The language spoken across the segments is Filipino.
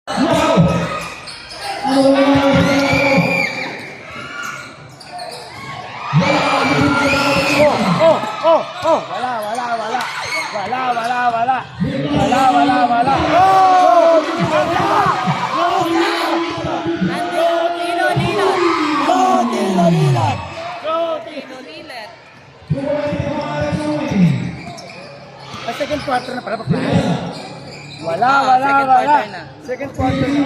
Wala. Second quarter na pala bakla. Wala. Second quarter na.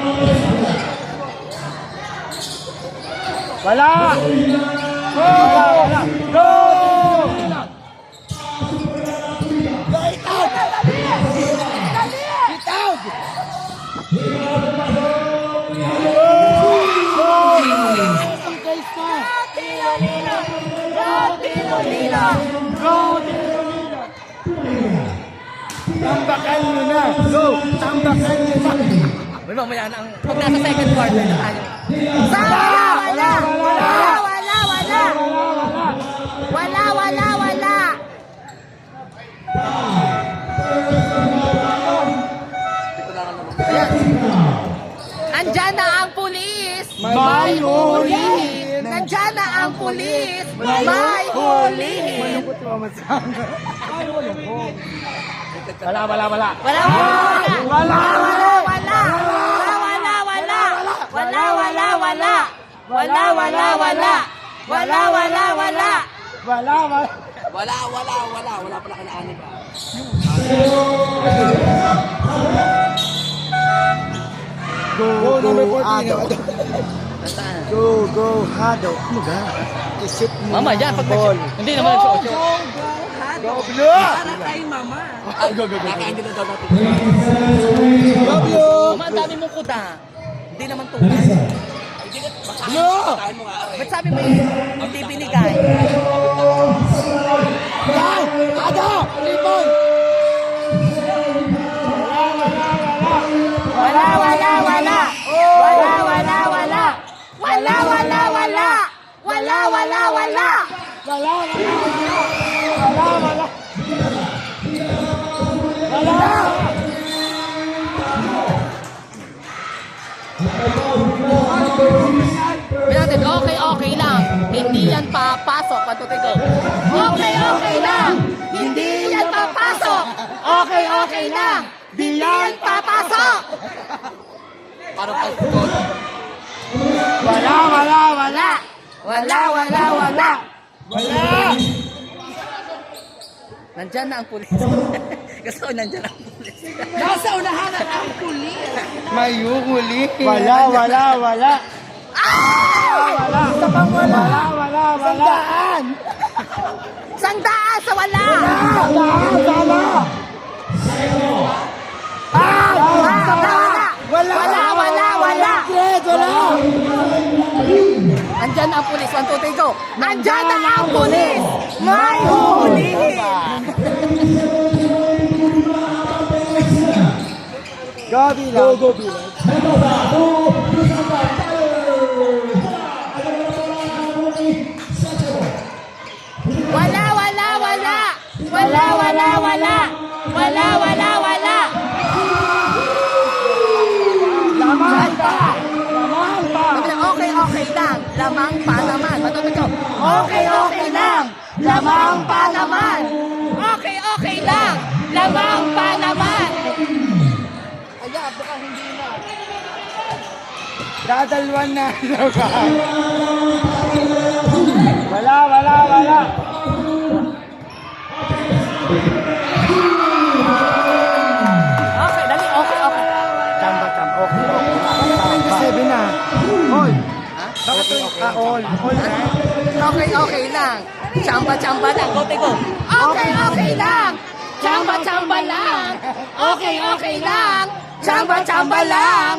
Wala. Go! Tambakan nyo na! Go! Tambakan nyo na! May mamaya na ang pag nasa second quarter na tayo. Wala. Nandyan na ang pulis. May hulihin! Nandyan na ang pulis. May hulihin. Malungkot yung mamasama. Wala. Wala pala kanaani ba? Go, Hado. Go, Hado. Ano ba? Isip mo. Mama, dyan. Hindi naman nagsuot. Go, Blue! Para kay mama. Go. Kakain dito daw natin. Go, Blue! Mama, ang dami mong kuda. Hindi naman tukas. Blue! Ba't sabi mo hindi binigay? Hado! Libon! Natin, okay lang. Hindi yan papasok. Patutugo. Okay lang. Hindi yan papasok. Okay lang. Hindi yan papasok. Parang pagkukot. Wala! Nandyan na ang pulis. Gusto ko nandyan ang pulis. Nasa unahan ang pulis. May huli. Wala. Isa pang wala. Sandaan sa wala. Wala. Nandyan ang pulis. 1, 2, 3, go. Nandyan na ang pulis. May huhulihin. Go, Bilang. Wala. Lamang pa. Okay lang. Lamang pa naman. Patutugo. Okay lang. Lamang pa naman. Okay lang. Lamang pa naman. Kaya, baka hindi na. Dadalwan na naman. Wala. Okay, dali. Okay. Tamba. Okay. 27 na. All. All. Okay lang. Chamba lang. Go. Okay lang. Chamba lang. Okay lang. Chamba lang.